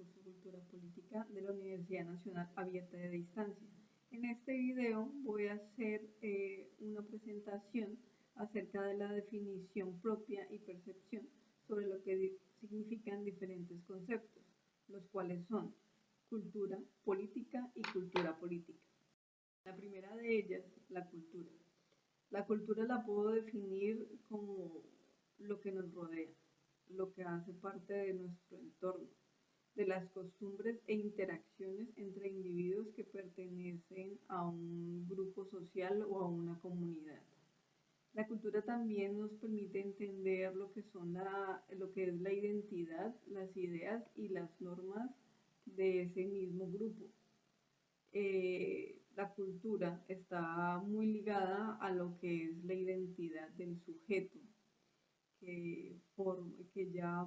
curso Cultura Política de la Universidad Nacional Abierta de Distancia. En este video voy a hacer una presentación acerca de la definición propia y percepción sobre lo que significan diferentes conceptos, los cuales son cultura política y cultura política. La primera de ellas, la cultura. La cultura la puedo definir como lo que nos rodea, lo que hace parte de nuestro entorno, de las costumbres e interacciones entre individuos que pertenecen a un grupo social o a una comunidad. La cultura también nos permite entender lo que es la identidad, las ideas y las normas de ese mismo grupo. La cultura está muy ligada a lo que es la identidad del sujeto, que ya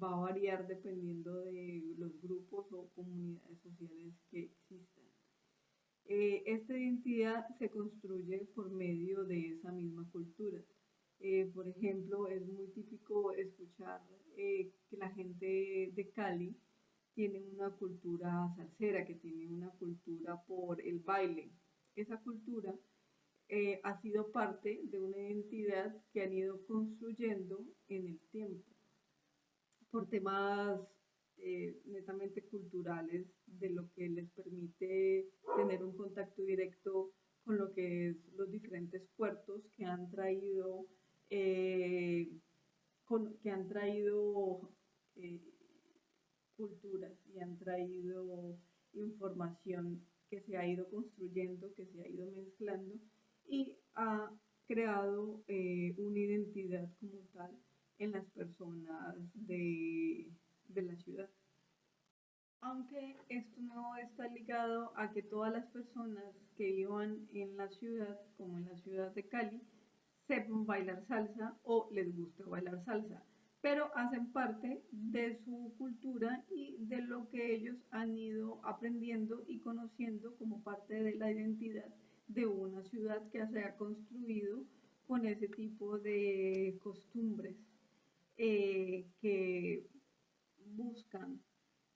va a variar dependiendo de los grupos o comunidades sociales que existan. Esta identidad se construye por medio de esa misma cultura. Por ejemplo, es muy típico escuchar que la gente de Cali tiene una cultura salsera, que tiene una cultura por el baile. Esa cultura ha sido parte de una identidad que han ido construyendo en el tiempo por temas netamente culturales, de lo que les permite tener un contacto directo con lo que es los diferentes puertos que han traído culturas y han traído información que se ha ido construyendo, que se ha ido mezclando y ha creado una identidad como tal en las personas de la ciudad. Aunque esto no está ligado a que todas las personas que vivan en la ciudad, como en la ciudad de Cali, sepan bailar salsa o les guste bailar salsa, pero hacen parte de su cultura y de lo que ellos han ido aprendiendo y conociendo como parte de la identidad de una ciudad que se ha construido con ese tipo de costumbres que buscan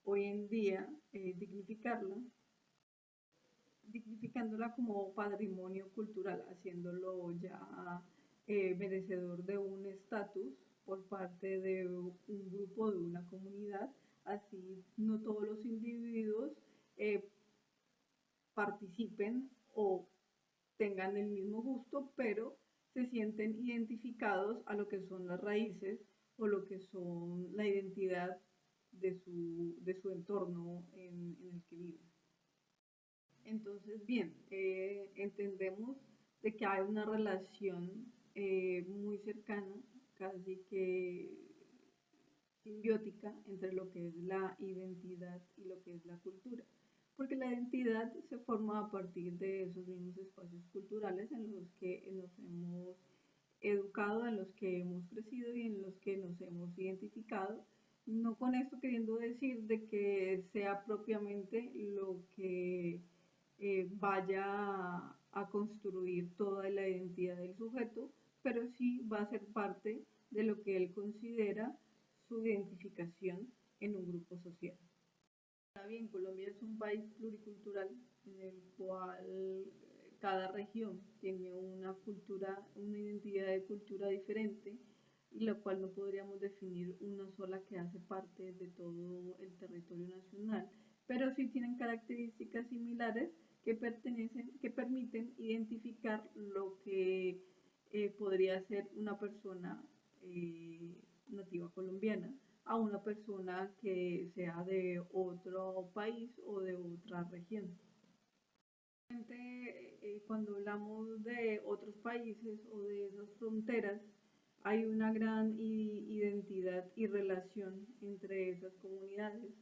hoy en día dignificándola como patrimonio cultural, haciéndolo ya merecedor de un estatus por parte de un grupo, de una comunidad. Así no todos los individuos participen o tengan el mismo gusto, pero se sienten identificados a lo que son las raíces o lo que son la identidad de su entorno en el que viven. Entonces, bien, entendemos de que hay una relación muy cercana, casi que simbiótica, entre lo que es la identidad y lo que es la cultura. Porque la identidad se forma a partir de esos mismos espacios culturales en los que nos hemos educado, en los que hemos crecido y en los que nos hemos identificado. No con esto queriendo decir de que sea propiamente lo que vaya a construir toda la identidad del sujeto, pero sí va a ser parte de lo que él considera su identificación en un grupo social. Bien, Colombia es un país pluricultural en el cual cada región tiene una cultura, una identidad de cultura diferente, y la cual no podríamos definir una sola que hace parte de todo el territorio nacional, pero sí tienen características similares que permiten identificar lo que podría ser una persona nativa colombiana a una persona que sea de otro país o de otra región. Cuando hablamos de otros países o de esas fronteras, hay una gran identidad y relación entre esas comunidades,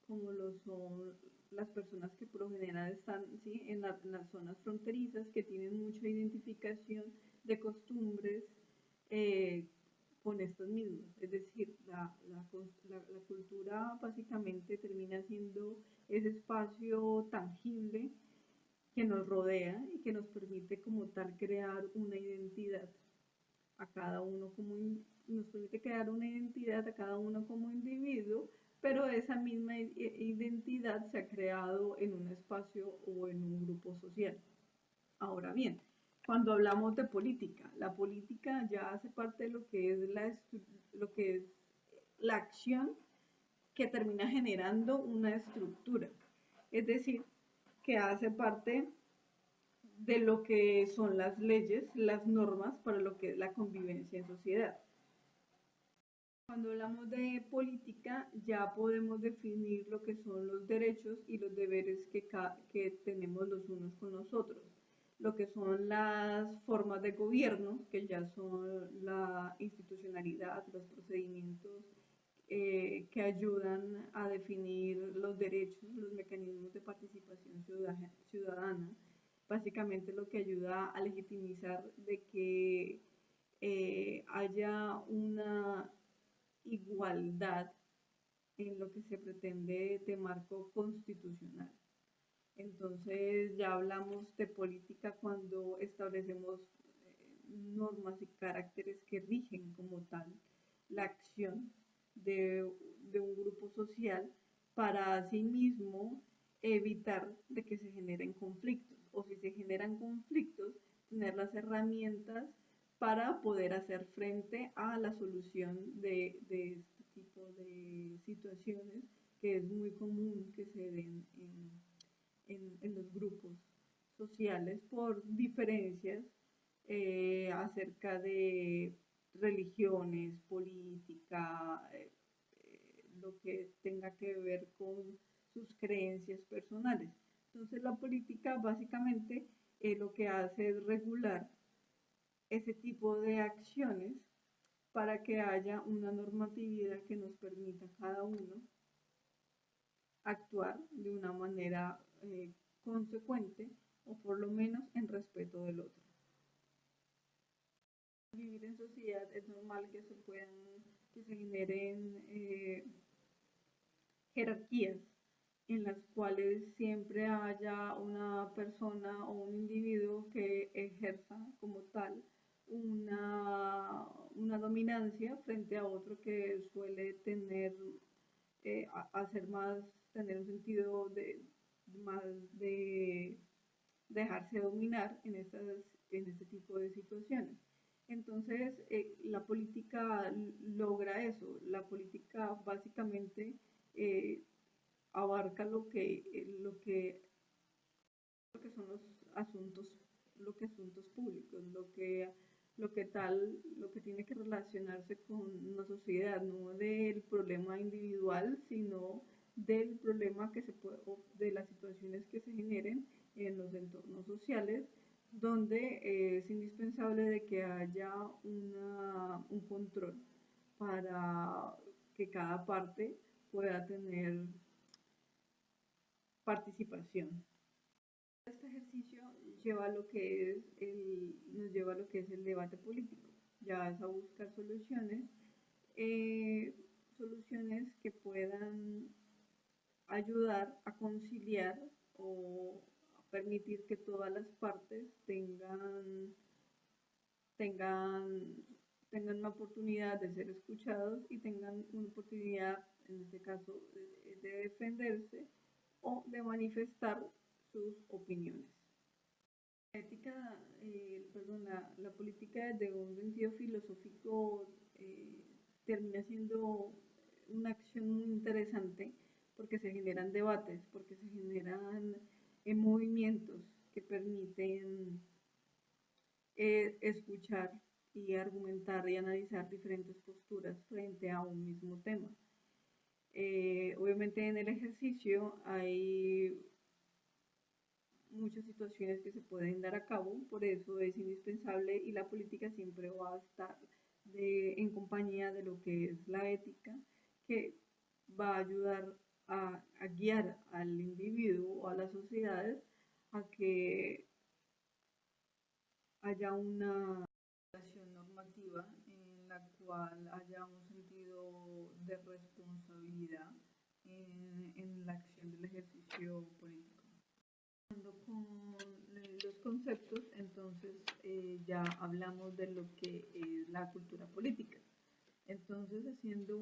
como lo son las personas que por lo general están ¿sí? en las zonas fronterizas, que tienen mucha identificación de costumbres con estos mismos. Es decir, la cultura básicamente termina siendo ese espacio tangible que nos rodea y que nos permite como tal crear una identidad a cada uno como nos permite crear una identidad a cada uno como individuo pero esa misma identidad se ha creado en un espacio o en un grupo social. Ahora bien, cuando hablamos de política, la política ya hace parte de lo que es la acción que termina generando una estructura, es decir, que hace parte de lo que son las leyes, las normas para lo que es la convivencia en sociedad. Cuando hablamos de política, ya podemos definir lo que son los derechos y los deberes que tenemos los unos con los otros, lo que son las formas de gobierno, que ya son la institucionalidad, los procedimientos que ayudan a definir los derechos, los mecanismos de participación ciudadana, básicamente lo que ayuda a legitimizar de que haya una igualdad en lo que se pretende de marco constitucional. Entonces ya hablamos de política cuando establecemos normas y caracteres que rigen como tal la acción de un grupo social para asimismo evitar de que se generen conflictos o si se generan conflictos, tener las herramientas para poder hacer frente a la solución de este tipo de situaciones que es muy común que se den en los grupos sociales por diferencias acerca de religiones, política, lo que tenga que ver con sus creencias personales. Entonces la política básicamente lo que hace es regular ese tipo de acciones para que haya una normatividad que nos permita a cada uno actuar de una manera consecuente o por lo menos en respeto del otro. Vivir en sociedad es normal que se generen jerarquías en las cuales siempre haya una persona o un individuo que ejerza como tal una dominancia frente a otro que suele tener, hacer más, tener un sentido de más de dejarse dominar en este tipo de situaciones. Entonces, la política logra eso. La política básicamente abarca lo que son los asuntos, asuntos públicos, lo que tiene que relacionarse con una sociedad, no del problema individual, sino del problema que se puede, o de las situaciones que se generen en los entornos sociales, donde es indispensable de que haya un control para que cada parte pueda tener participación. Este ejercicio nos lleva a lo que es el debate político, ya es a buscar eh, soluciones que puedan ayudar a conciliar o a permitir que todas las partes tengan, tengan una oportunidad de ser escuchados y tengan una oportunidad, en este caso, de defenderse o de manifestar sus opiniones. La ética, la política desde un sentido filosófico termina siendo una acción muy interesante porque se generan debates, porque se generan movimientos que permiten escuchar y argumentar y analizar diferentes posturas frente a un mismo tema. Obviamente en el ejercicio hay muchas situaciones que se pueden dar a cabo, por eso es indispensable y la política siempre va a estar en compañía de lo que es la ética, que va a ayudar a guiar al individuo o a las sociedades a que haya una relación normativa en la cual haya un sentido de responsabilidad en la acción del ejercicio político. Con los conceptos, entonces ya hablamos de lo que es la cultura política. Entonces, haciendo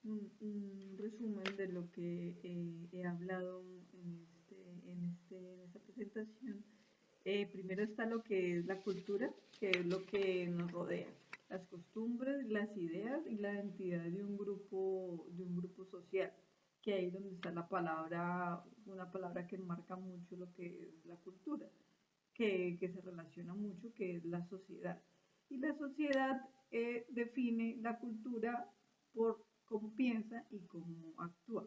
un resumen de lo que he hablado en esta presentación. Primero está lo que es la cultura, que es lo que nos rodea, las costumbres, las ideas y la identidad de un grupo social, que ahí donde está la palabra, una palabra que enmarca mucho lo que es la cultura, que se relaciona mucho, que es la sociedad. Y la sociedad define la cultura por cómo piensa y cómo actúa.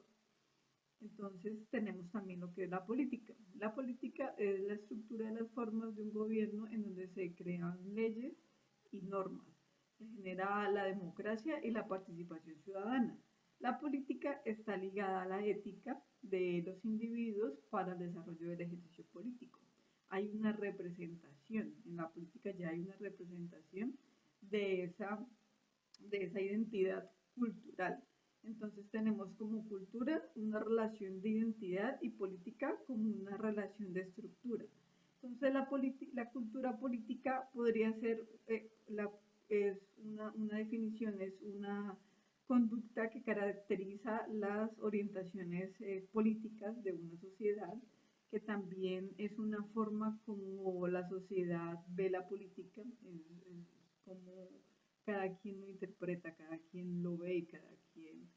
Entonces tenemos también lo que es la política. La política es la estructura de las formas de un gobierno en donde se crean leyes y normas. Se genera la democracia y la participación ciudadana. La política está ligada a la ética de los individuos para el desarrollo del ejercicio político. Hay una representación, en la política ya hay una representación de esa identidad cultural. Entonces tenemos como cultura una relación de identidad y política como una relación de estructura. Entonces la cultura política podría ser, es una definición, es una conducta que caracteriza las orientaciones políticas de una sociedad, que también es una forma como la sociedad ve la política, es como cada quien lo interpreta, cada quien lo ve y cada quien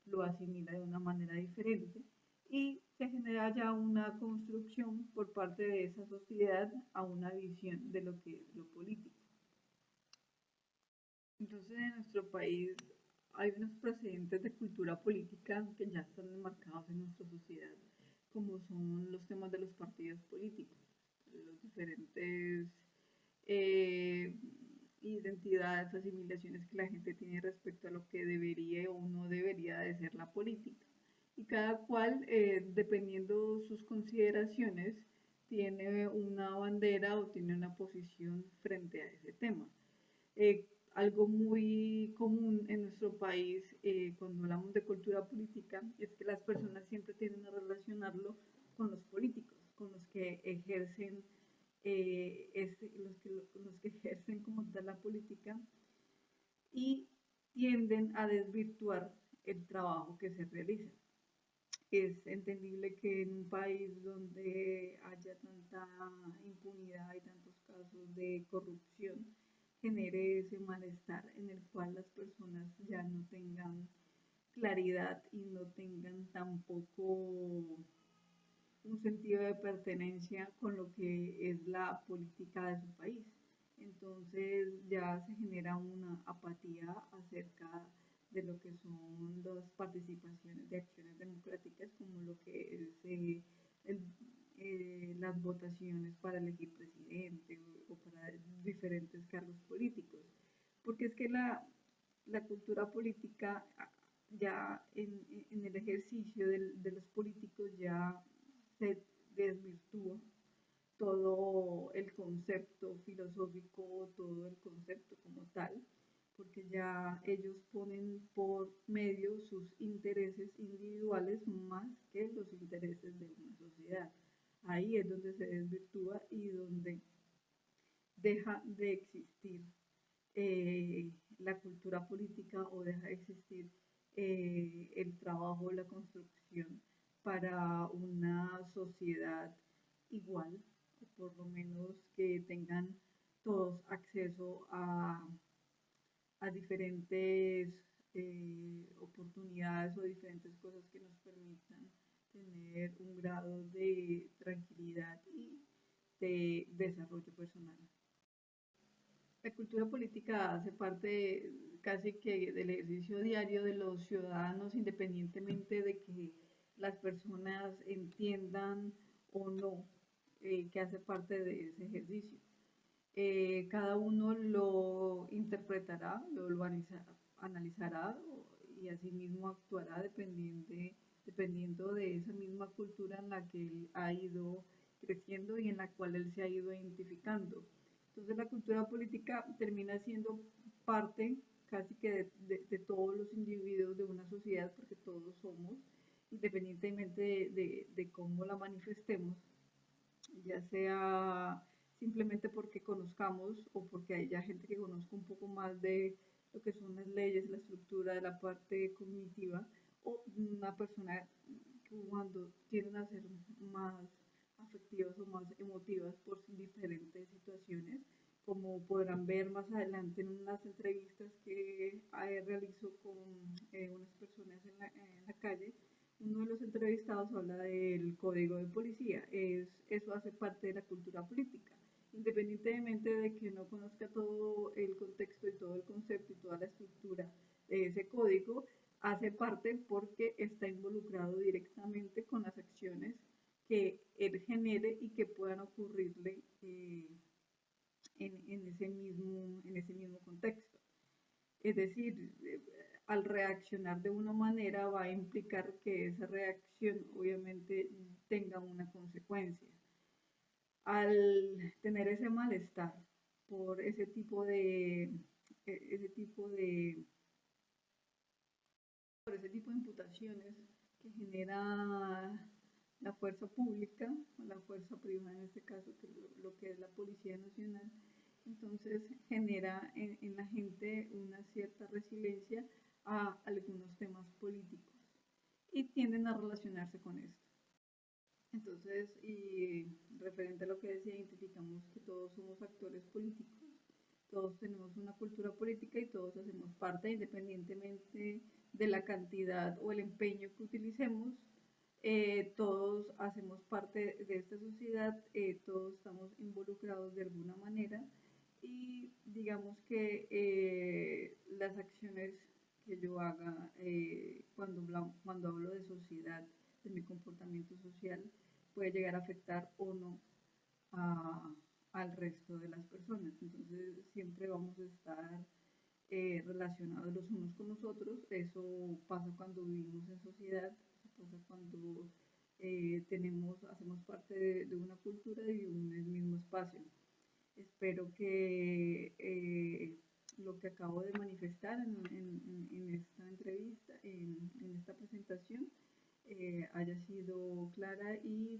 lo asimila de una manera diferente y se genera ya una construcción por parte de esa sociedad a una visión de lo que es lo político. Entonces en nuestro país hay unos precedentes de cultura política que ya están enmarcados en nuestra sociedad, como son los temas de los partidos políticos, los diferentes eh, identidades, asimilaciones que la gente tiene respecto a lo que debería o no debería de ser la política. Y cada cual, dependiendo sus consideraciones, tiene una bandera o tiene una posición frente a ese tema. Algo muy común en nuestro país cuando hablamos de cultura política es que las personas siempre tienden a relacionarlo con los políticos, con los que ejercen los que ejercen como tal la política y tienden a desvirtuar el trabajo que se realiza. Es entendible que en un país donde haya tanta impunidad y tantos casos de corrupción genere ese malestar en el cual las personas ya no tengan claridad y no tengan tampoco un sentido de pertenencia con lo que es la política de su país. Entonces ya se genera una apatía acerca de lo que son las participaciones de acciones democráticas, como lo que es el, las votaciones para elegir presidente o para diferentes cargos políticos. Porque es que la cultura política ya en el ejercicio de los políticos ya se desvirtúa todo el concepto filosófico, todo el concepto como tal, porque ya ellos ponen por medio sus intereses individuales más que los intereses de una sociedad. Ahí es donde se desvirtúa y donde deja de existir la cultura política o deja de existir el trabajo, la construcción para una sociedad igual, o por lo menos que tengan todos acceso a diferentes oportunidades o diferentes cosas que nos permitan tener un grado de tranquilidad y de desarrollo personal. La cultura política hace parte casi que del ejercicio diario de los ciudadanos, independientemente de que las personas entiendan o no que hace parte de ese ejercicio. Cada uno lo interpretará, lo analizará y asimismo actuará dependiendo de esa misma cultura en la que él ha ido creciendo y en la cual él se ha ido identificando. Entonces la cultura política termina siendo parte casi que de todos los individuos de una sociedad, porque todos somos, independientemente de cómo la manifestemos, ya sea simplemente porque conozcamos o porque haya gente que conozca un poco más lo que son las leyes, la estructura de la parte cognitiva, o una persona que cuando tienden a ser más afectivas o más emotivas por diferentes situaciones, como podrán ver más adelante en unas entrevistas que realizo con unas personas en la calle. Uno de los entrevistados habla del código de policía. Eso hace parte de la cultura política. Independientemente de que no conozca todo el contexto y todo el concepto y toda la estructura de ese código, hace parte porque está involucrado directamente con las acciones que él genere y que puedan ocurrirle en ese mismo contexto. Es decir, al reaccionar de una manera va a implicar que esa reacción obviamente tenga una consecuencia. Al tener ese malestar por ese tipo de imputaciones que genera la fuerza pública, o la fuerza privada en este caso, que lo que es la Policía Nacional, entonces genera en la gente una cierta resiliencia a algunos temas políticos y tienden a relacionarse con esto. Entonces, y referente a lo que decía, identificamos que todos somos actores políticos, todos tenemos una cultura política y todos hacemos parte, independientemente de la cantidad o el empeño que utilicemos. Todos hacemos parte de esta sociedad, todos estamos involucrados de alguna manera y digamos que las acciones que yo haga cuando hablo de sociedad, de mi comportamiento social, puede llegar a afectar o no al resto de las personas. Entonces siempre vamos a estar relacionados los unos con los otros. Eso pasa cuando vivimos en sociedad, pasa cuando hacemos parte de una cultura y de un mismo espacio. Espero que lo que acabo de manifestar en esta entrevista, en esta presentación, haya sido clara y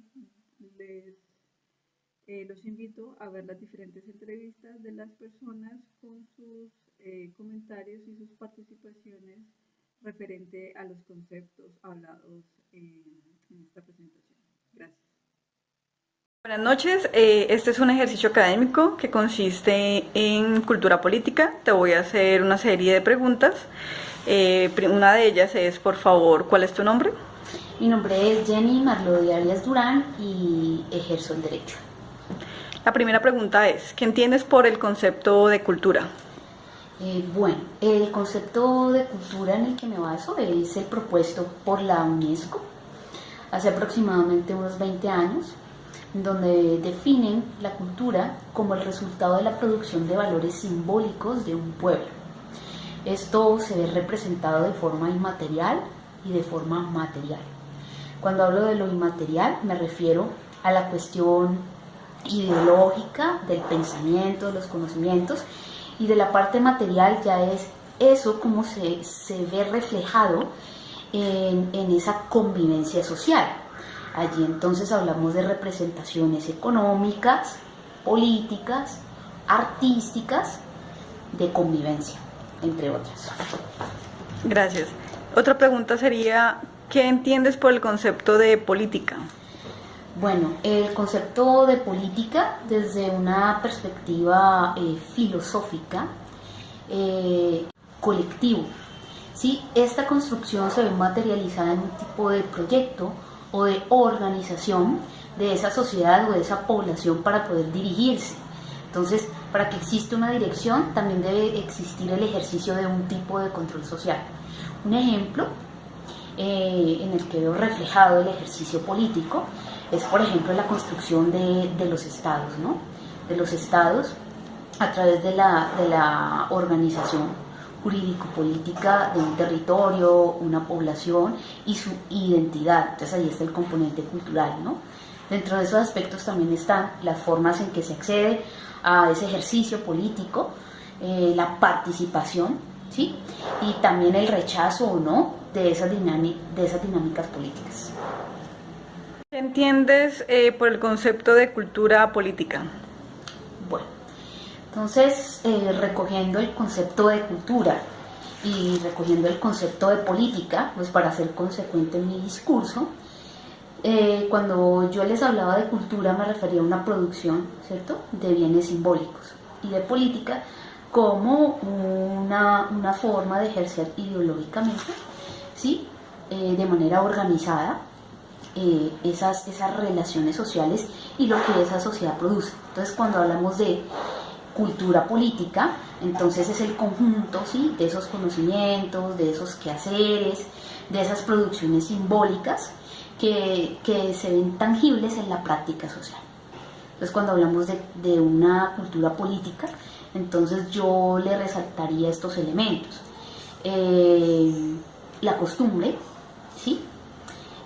los invito a ver las diferentes entrevistas de las personas con sus comentarios y sus participaciones referente a los conceptos hablados en esta presentación. Gracias. Buenas noches, este es un ejercicio académico que consiste en cultura política. Te voy a hacer una serie de preguntas. Una de ellas es, por favor, ¿cuál es tu nombre? Mi nombre es Jenny Marlody Arias Durán y ejerzo el derecho. La primera pregunta es, ¿qué entiendes por el concepto de cultura? Bueno, el concepto de cultura en el que me baso es el propuesto por la UNESCO hace aproximadamente unos 20 años, donde definen la cultura como el resultado de la producción de valores simbólicos de un pueblo. Esto se ve representado de forma inmaterial y de forma material. Cuando hablo de lo inmaterial me refiero a la cuestión ideológica del pensamiento, de los conocimientos, y de la parte material ya es eso como se ve reflejado en esa convivencia social. Allí entonces hablamos de representaciones económicas, políticas, artísticas, de convivencia, entre otras. Gracias. Otra pregunta sería, ¿qué entiendes por el concepto de política? Bueno, el concepto de política desde una perspectiva filosófica, colectivo, ¿sí? Esta construcción se ve materializada en un tipo de proyecto o de organización de esa sociedad o de esa población para poder dirigirse. Entonces, para que exista una dirección, también debe existir el ejercicio de un tipo de control social. Un ejemplo en el que veo reflejado el ejercicio político es, por ejemplo, la construcción de los estados, ¿no? De los estados a través de la organización jurídico-política de un territorio, una población y su identidad. Entonces ahí está el componente cultural, ¿no? Dentro de esos aspectos también están las formas en que se accede a ese ejercicio político, la participación, ¿sí? Y también el rechazo o no de esas dinámicas políticas. ¿Qué entiendes por el concepto de cultura política? Bueno, Entonces, recogiendo el concepto de cultura y recogiendo el concepto de política, pues para ser consecuente en mi discurso, cuando yo les hablaba de cultura me refería a una producción, ¿cierto?, de bienes simbólicos, y de política como una forma de ejercer ideológicamente, ¿sí?, de manera organizada, esas relaciones sociales y lo que esa sociedad produce. Entonces, cuando hablamos de cultura política, entonces es el conjunto, ¿sí?, de esos conocimientos, de esos quehaceres, de esas producciones simbólicas que se ven tangibles en la práctica social. Entonces, cuando hablamos de una cultura política, entonces yo le resaltaría estos elementos. La costumbre, ¿sí?,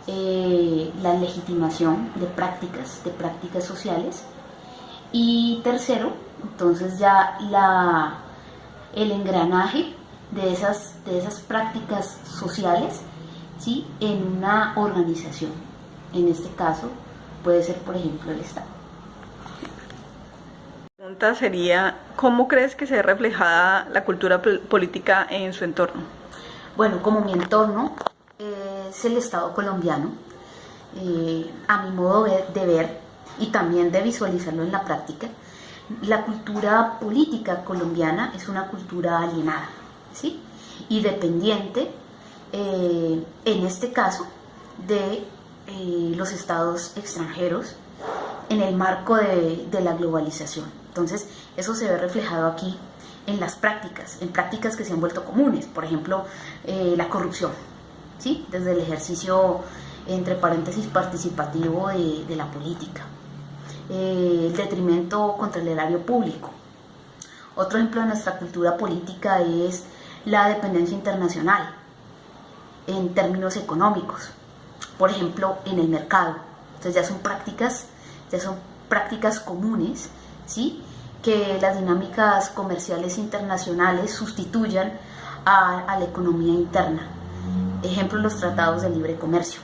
la legitimación de prácticas sociales, y tercero, entonces ya el engranaje de esas prácticas sociales, ¿sí?, en una organización. En este caso puede ser, por ejemplo, el Estado. La pregunta sería, ¿cómo crees que se ve reflejada la cultura política en su entorno? Bueno, como mi entorno es el Estado colombiano, a mi modo de ver y también de visualizarlo en la práctica, la cultura política colombiana es una cultura alienada, ¿sí?, y dependiente, en este caso, de los estados extranjeros en el marco de la globalización. Entonces, eso se ve reflejado aquí en las prácticas, en prácticas que se han vuelto comunes, por ejemplo, la corrupción, ¿sí?, desde el ejercicio, entre paréntesis, participativo de la política, el detrimento contra el erario público. Otro ejemplo de nuestra cultura política es la dependencia internacional en términos económicos, por ejemplo, en el mercado. Entonces ya son prácticas comunes, ¿sí?, que las dinámicas comerciales internacionales sustituyan a la economía interna. Ejemplo, los tratados de libre comercio.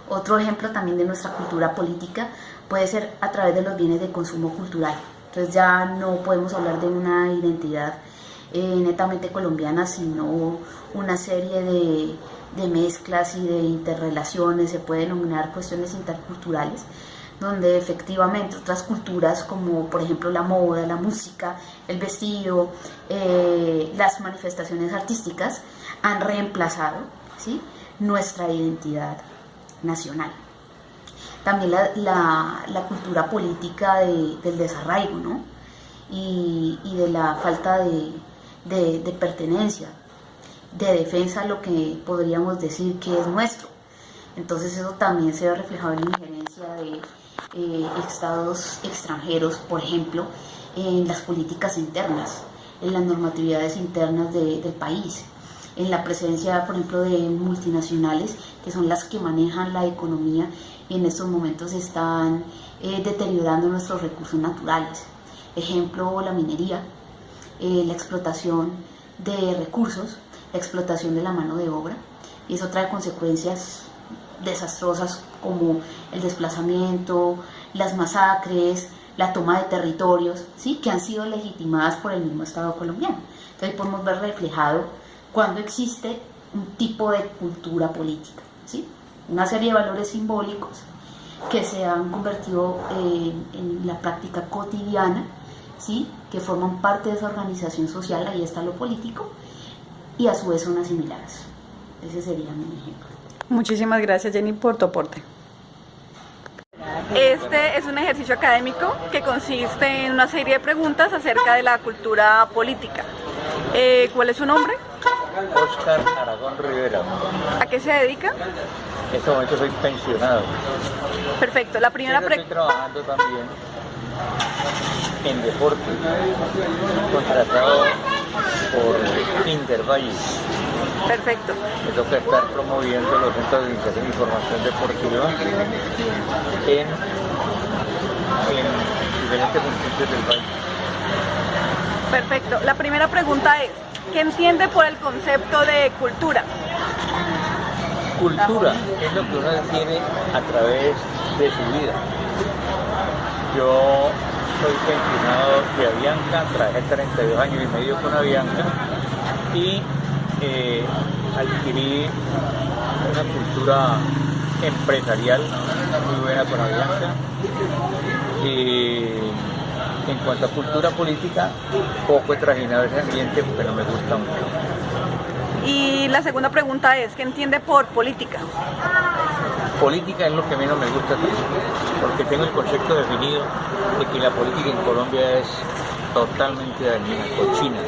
Otro ejemplo también de nuestra cultura política puede ser a través de los bienes de consumo cultural. Entonces ya no podemos hablar de una identidad netamente colombiana, sino una serie de mezclas y de interrelaciones, se puede denominar cuestiones interculturales, donde efectivamente otras culturas, como por ejemplo la moda, la música, el vestido, las manifestaciones artísticas, han reemplazado, ¿sí?, nuestra identidad nacional. También la cultura política del desarraigo, ¿no?, y de la falta de pertenencia, de defensa a lo que podríamos decir que es nuestro. Entonces eso también se ve reflejado en la injerencia de estados extranjeros, por ejemplo, en las políticas internas, en las normatividades internas del país, en la presencia, por ejemplo, de multinacionales, que son las que manejan la economía y en estos momentos están deteriorando nuestros recursos naturales. Ejemplo, la minería, la explotación de recursos, la explotación de la mano de obra, y eso trae consecuencias desastrosas como el desplazamiento, las masacres, la toma de territorios, ¿sí?, que han sido legitimadas por el mismo Estado colombiano. Entonces podemos ver reflejado cuando existe un tipo de cultura política, ¿sí?, una serie de valores simbólicos que se han convertido en la práctica cotidiana, ¿sí?, que forman parte de esa organización social. Ahí está lo político, y a su vez son asimiladas. Ese sería mi ejemplo. Muchísimas gracias, Jenny, por tu aporte. Este es un ejercicio académico que consiste en una serie de preguntas acerca de la cultura política. ¿Cuál es su nombre? Oscar Aragón Rivera. ¿A qué se dedica? En este momento soy pensionado. Perfecto. La primera Estoy trabajando también en deporte, contratado por Intervalle. Perfecto. Me toca estar promoviendo los centros de educación y formación deportiva en diferentes municipios del país. Perfecto. La primera pregunta es, ¿qué entiende por el concepto de cultura? Cultura es lo que uno tiene a través de su vida. Yo soy pensionado de Avianca, trabajé 32 años y medio con Avianca y adquirí una cultura empresarial muy buena con Avianca. En cuanto a cultura política, poco he trajinado ese ambiente porque no me gusta mucho. Y la segunda pregunta es, ¿qué entiende por política? Política es lo que a mí no me gusta, porque tengo el concepto definido de que la política en Colombia es totalmente dañina, cochina.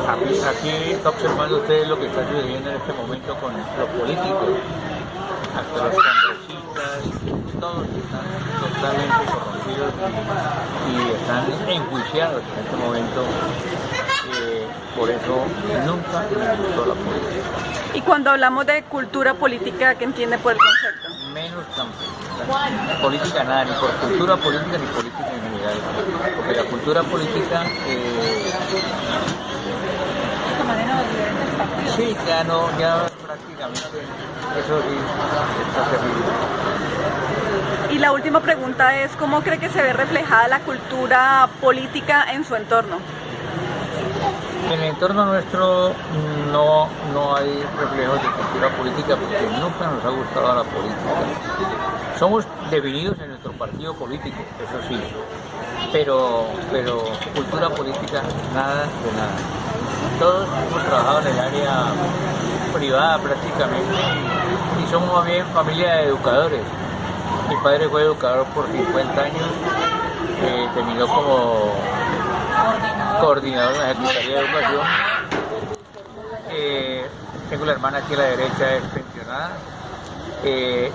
Aquí está observando ustedes lo que está sucediendo en este momento con los políticos, hasta los congresistas, todos están totalmente corrompidos y están enjuiciados en este momento. Por eso nunca me gustó la política. Y cuando hablamos de cultura política, ¿qué entiende por el concepto? Menos política nada, ni por cultura política ni política en general. Porque la cultura política sí, ya prácticamente eso sí está terrible. Y la última pregunta es, ¿cómo cree que se ve reflejada la cultura política en su entorno? En el entorno nuestro no hay reflejos de cultura política porque nunca nos ha gustado la política. Somos definidos en nuestro partido político, eso sí, pero cultura política nada de nada. Todos hemos trabajado en el área privada prácticamente y somos más bien familia de educadores. Mi padre fue educador por 50 años, terminó como coordinador de la Secretaría de Educación. Tengo la hermana aquí a la derecha, es pensionada.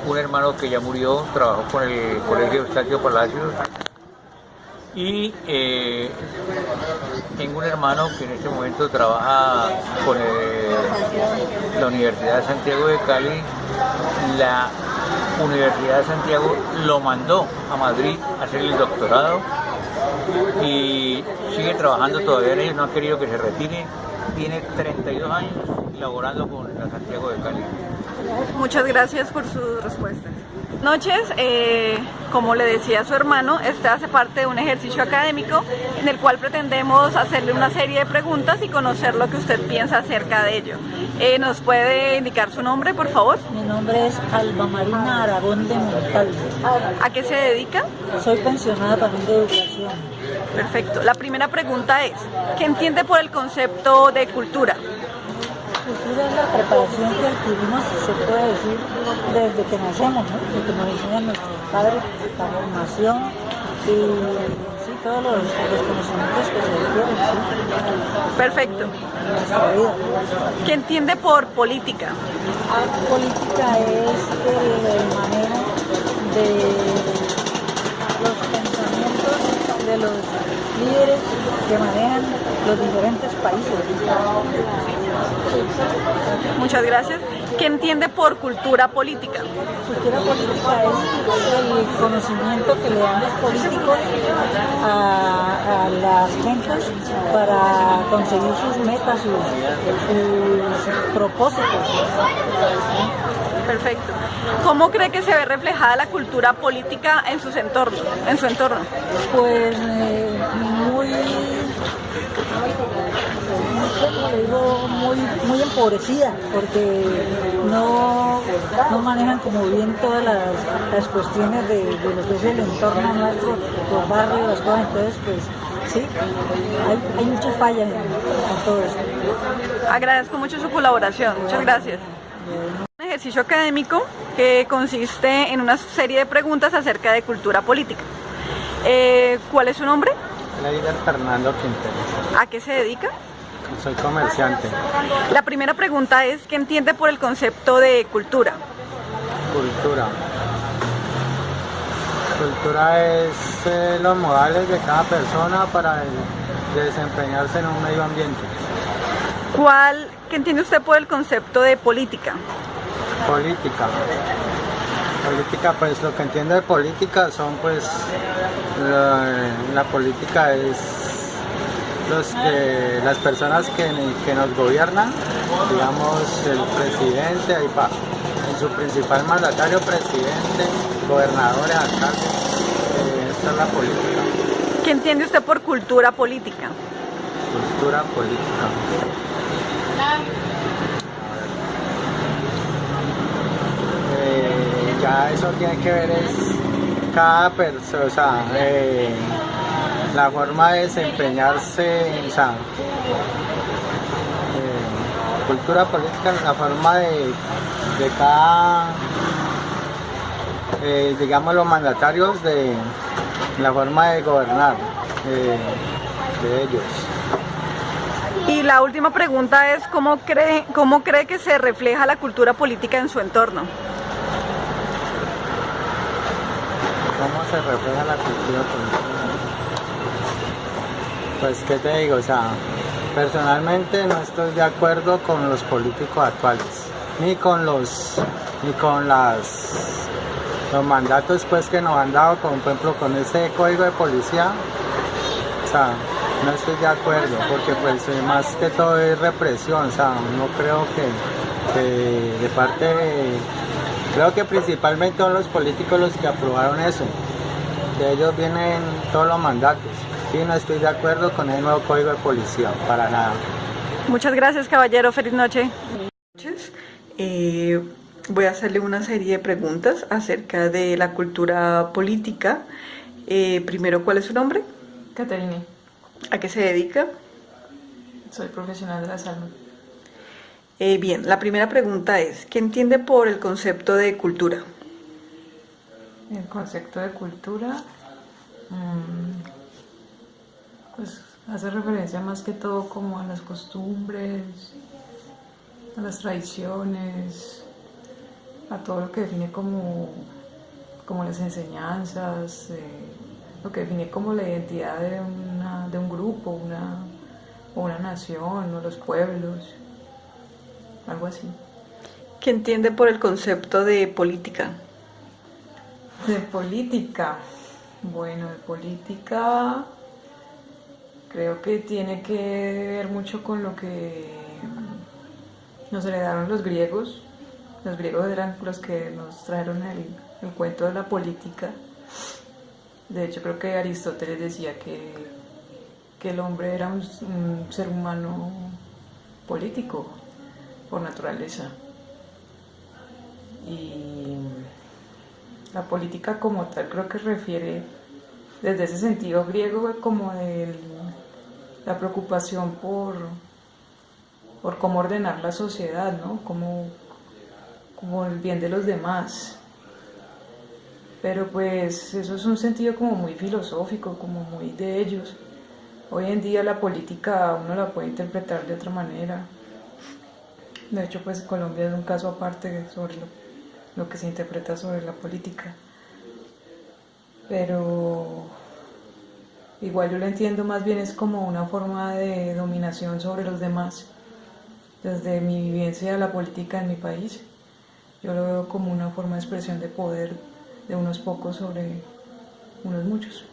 Un hermano que ya murió, trabajó con el Colegio Eustaquio Palacios. Y tengo un hermano que en este momento trabaja con la Universidad de Santiago de Cali. La Universidad de Santiago lo mandó a Madrid a hacer el doctorado y sigue trabajando todavía en ellos, no ha querido que se retire. Tiene 32 años laborando con la Santiago de Cali. Muchas gracias por sus respuestas. Noches, como le decía a su hermano, este hace parte de un ejercicio académico en el cual pretendemos hacerle una serie de preguntas y conocer lo que usted piensa acerca de ello. ¿Nos puede indicar su nombre, por favor? Mi nombre es Alba Marina Aragón de Montalvo. ¿A qué se dedica? Soy pensionada también de educación. Perfecto. La primera pregunta es, ¿qué entiende por el concepto de cultura? Cultura es la preparación que adquirimos, se puede decir, desde que nacemos, ¿no? Desde que nos enseñan nuestros padres, la formación y sí, todos los conocimientos que se adquieren, sí. Perfecto. En nuestra vida. ¿Qué entiende por política? Política es el manejo de los pensamientos de los líderes que manejan los diferentes países. Muchas gracias. ¿Qué entiende por cultura política? Cultura política es el conocimiento que le dan los políticos a las gentes para conseguir sus metas, sus propósitos. Perfecto. ¿Cómo cree que se ve reflejada la cultura política en su entorno? Pues muy empobrecida, porque no manejan como bien todas las cuestiones de lo que es el entorno nuestro, los barrios, las cosas. Entonces, pues sí, hay muchas fallas en todo esto. Agradezco mucho su colaboración. Muchas gracias. Un ejercicio académico que consiste en una serie de preguntas acerca de cultura política. ¿Cuál es su nombre? Leider Fernando Quintero. ¿A qué se dedica? Soy comerciante. La primera pregunta es, ¿qué entiende por el concepto de cultura? Cultura es los modales de cada persona para desempeñarse en un medio ambiente. ¿Qué entiende usted por el concepto de política? Política, pues lo que entiendo de política son pues la política es las personas que nos gobiernan, digamos el presidente, en su principal mandatario, presidente, gobernadores, alcaldes, gusta la política. ¿Qué entiende usted por cultura política? Cultura política. Ya eso tiene que ver es cada persona, o sea, la forma de desempeñarse, o sea, cultura política, la forma de cada, digamos, los mandatarios, de la forma de gobernar de ellos. Y la última pregunta es, ¿cómo cree que se refleja la cultura política en su entorno? ¿Cómo se refleja la cultura política? Pues, ¿qué te digo? O sea, personalmente no estoy de acuerdo con los políticos actuales, ni con los mandatos pues que nos han dado, como por ejemplo con ese código de policía. O sea, no estoy de acuerdo, porque pues más que todo es represión. O sea, no creo que de parte creo que principalmente son los políticos los que aprobaron eso. De ellos vienen todos los mandatos. Sí, no estoy de acuerdo con el nuevo código de policía, para nada. Muchas gracias, caballero. Feliz noche. Voy a hacerle una serie de preguntas acerca de la cultura política. Primero, ¿cuál es su nombre? Caterine, ¿A qué se dedica? soy profesional de la salud. Bien, la primera pregunta es, ¿qué entiende por el concepto de cultura? El concepto de cultura, pues hace referencia más que todo como a las costumbres, a las tradiciones, a todo lo que define como las enseñanzas, lo que define como la identidad de un grupo, o una nación, o los pueblos, algo así. ¿Qué entiende por el concepto de política? De política, bueno, de política creo que tiene que ver mucho con lo que nos heredaron los griegos. Los griegos eran los que nos trajeron el cuento de la política. De hecho, creo que Aristóteles decía que el hombre era un ser humano político por naturaleza. Y la política como tal creo que refiere desde ese sentido griego como de la preocupación por cómo ordenar la sociedad, ¿no? Como el bien de los demás. Pero pues eso es un sentido como muy filosófico, como muy de ellos. Hoy en día la política uno la puede interpretar de otra manera. De hecho, pues Colombia es un caso aparte sobre lo que se interpreta sobre la política. Pero igual yo lo entiendo más bien es como una forma de dominación sobre los demás. Desde mi vivencia de la política en mi país, yo lo veo como una forma de expresión de poder de unos pocos sobre unos muchos.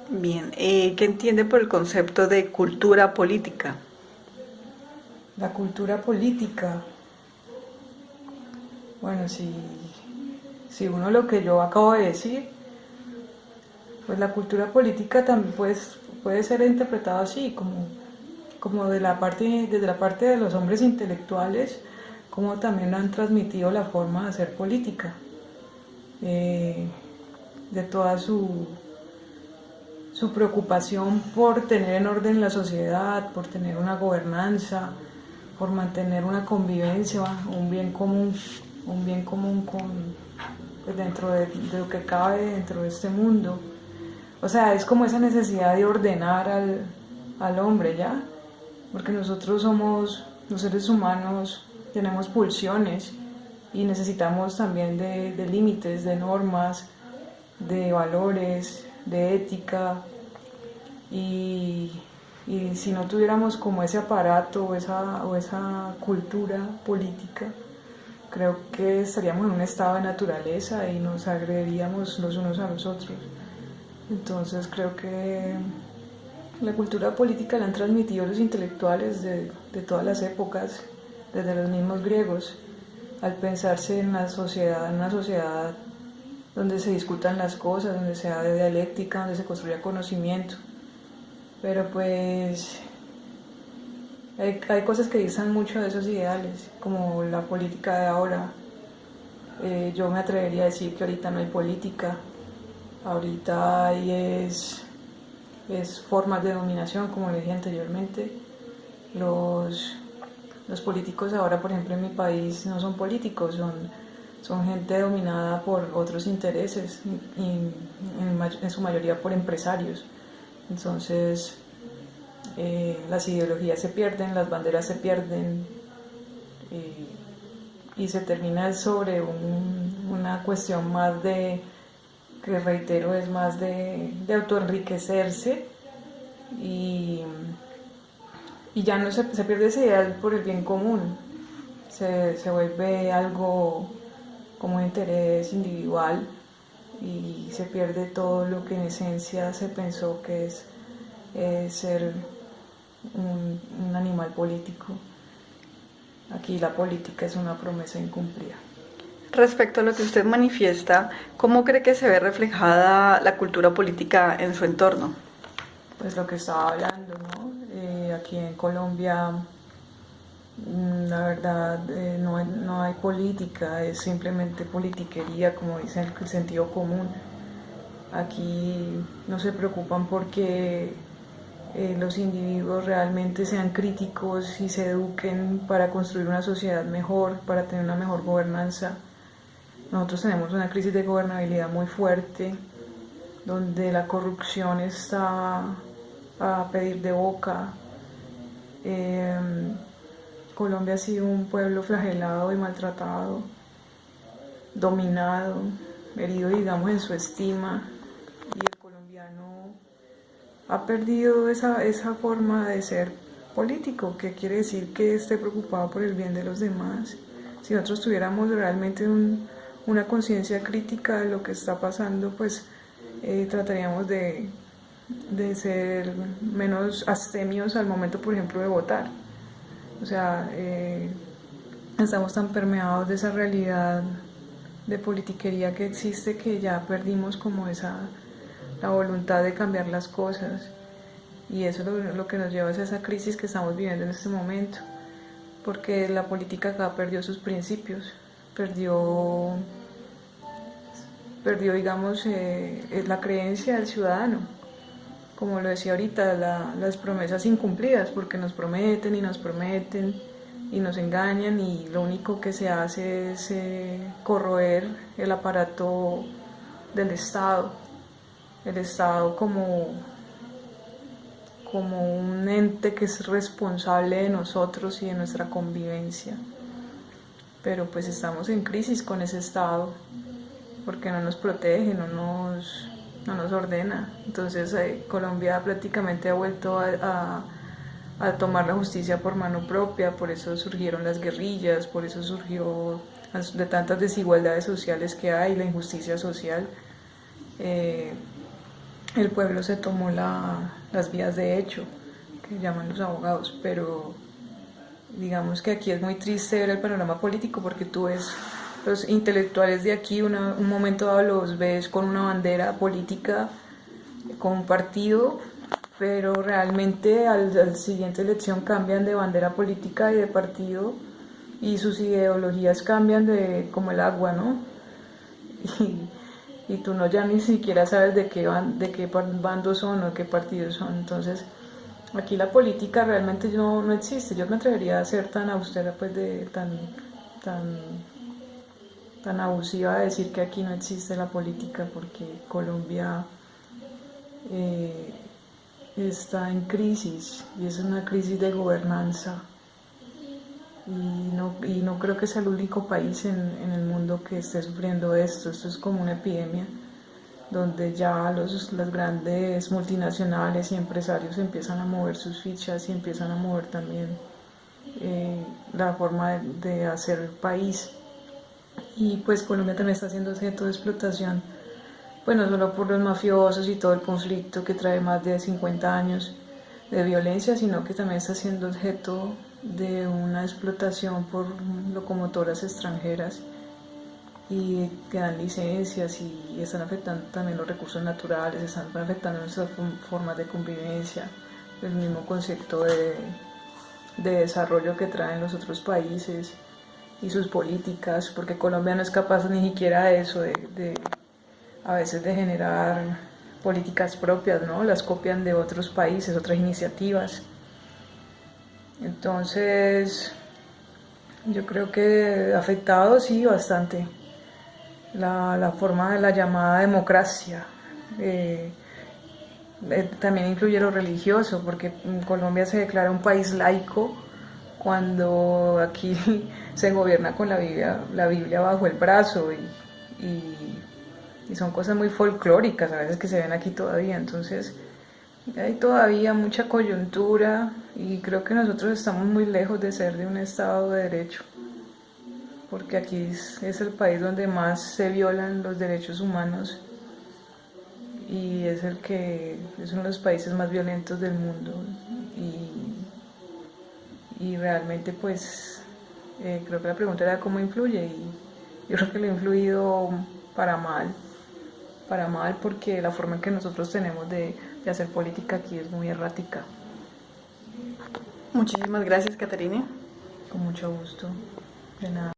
Bien, ¿qué entiende por el concepto de cultura política? La cultura política, bueno, si uno lo que yo acabo de decir, pues la cultura política también puede ser interpretada así, como desde la parte de los hombres intelectuales, como también han transmitido la forma de hacer política, de toda su preocupación por tener en orden la sociedad, por tener una gobernanza, por mantener una convivencia, un bien común pues dentro de lo que cabe dentro de este mundo. O sea, es como esa necesidad de ordenar al hombre, ¿ya? Porque nosotros somos, los seres humanos, tenemos pulsiones y necesitamos también de límites, de normas, de valores, de ética, y si no tuviéramos como ese aparato o esa cultura política, creo que estaríamos en un estado de naturaleza y nos agrediríamos los unos a los otros. Entonces creo que la cultura política la han transmitido los intelectuales de todas las épocas, desde los mismos griegos, al pensarse en una sociedad donde se discutan las cosas, donde se haga de dialéctica, donde se construya conocimiento. Pero pues hay cosas que distan mucho de esos ideales, como la política de ahora. Yo me atrevería a decir que ahorita no hay política, ahorita hay es formas de dominación, como le dije anteriormente. Los políticos ahora, por ejemplo, en mi país no son políticos, son gente dominada por otros intereses y en su mayoría por empresarios. Entonces las ideologías se pierden, las banderas se pierden y se termina sobre una cuestión más que reitero, es más de autoenriquecerse y ya no se pierde ese ideal por el bien común, se vuelve algo como un interés individual y se pierde todo lo que en esencia se pensó que es ser un animal político. Aquí la política es una promesa incumplida. Respecto a lo que usted manifiesta, ¿cómo cree que se ve reflejada la cultura política en su entorno? Pues lo que estaba hablando, ¿no? Aquí en Colombia, la verdad, no hay política, es simplemente politiquería, como dice el sentido común. Aquí no se preocupan porque los individuos realmente sean críticos y se eduquen para construir una sociedad mejor, para tener una mejor gobernanza. Nosotros tenemos una crisis de gobernabilidad muy fuerte, donde la corrupción está a pedir de boca. Colombia ha sido un pueblo flagelado y maltratado, dominado, herido, digamos, en su estima, y el colombiano ha perdido esa forma de ser político, que quiere decir que esté preocupado por el bien de los demás. Si nosotros tuviéramos realmente una conciencia crítica de lo que está pasando, pues trataríamos de ser menos abstemios al momento, por ejemplo, de votar. O sea, estamos tan permeados de esa realidad de politiquería que existe que ya perdimos como la voluntad de cambiar las cosas, y eso es lo que nos lleva a esa crisis que estamos viviendo en este momento, porque la política acá perdió sus principios, perdió digamos, la creencia del ciudadano, como lo decía ahorita, las promesas incumplidas, porque nos prometen y nos engañan, y lo único que se hace es corroer el aparato del Estado, el Estado como un ente que es responsable de nosotros y de nuestra convivencia. Pero pues estamos en crisis con ese Estado, porque no nos protege, no nos ordena. Entonces Colombia prácticamente ha vuelto a tomar la justicia por mano propia, por eso surgieron las guerrillas, por eso surgió de tantas desigualdades sociales que hay, la injusticia social. El pueblo se tomó las vías de hecho, que llaman los abogados, pero digamos que aquí es muy triste ver el panorama político, porque tú ves los intelectuales de aquí, un momento dado los ves con una bandera política, con un partido, pero realmente al siguiente elección cambian de bandera política y de partido, y sus ideologías cambian como el agua, ¿no? Y tú ya ni siquiera sabes de qué bando son o de qué partidos son. Entonces aquí la política realmente no existe. Yo me atrevería a ser tan austera, pues tan abusiva de decir que aquí no existe la política, porque Colombia está en crisis, y es una crisis de gobernanza, y no creo que sea el único país en el mundo que esté sufriendo esto. Esto es como una epidemia, donde ya las grandes multinacionales y empresarios empiezan a mover sus fichas y empiezan a mover también la forma de hacer país. Y pues Colombia también está siendo objeto de explotación, pues no solo por los mafiosos y todo el conflicto que trae más de 50 años de violencia, sino que también está siendo objeto de una explotación por locomotoras extranjeras, y que dan licencias y están afectando también los recursos naturales, están afectando nuestras formas de convivencia, el mismo concepto de desarrollo que traen los otros países y sus políticas, porque Colombia no es capaz ni siquiera de eso, a veces de generar políticas propias, ¿no? Las copian de otros países, otras iniciativas. Entonces, yo creo que afectado sí bastante la forma de la llamada democracia. También incluye lo religioso, porque en Colombia se declara un país laico cuando aquí se gobierna con la Biblia bajo el brazo y son cosas muy folclóricas a veces que se ven aquí todavía. Entonces hay todavía mucha coyuntura y creo que nosotros estamos muy lejos de ser de un Estado de Derecho, porque aquí es el país donde más se violan los derechos humanos y es uno de los países más violentos del mundo y realmente pues creo que la pregunta era cómo influye y yo creo que le ha influido para mal porque la forma en que nosotros tenemos de hacer política aquí es muy errática. Muchísimas gracias, Caterina. Con mucho gusto. De nada.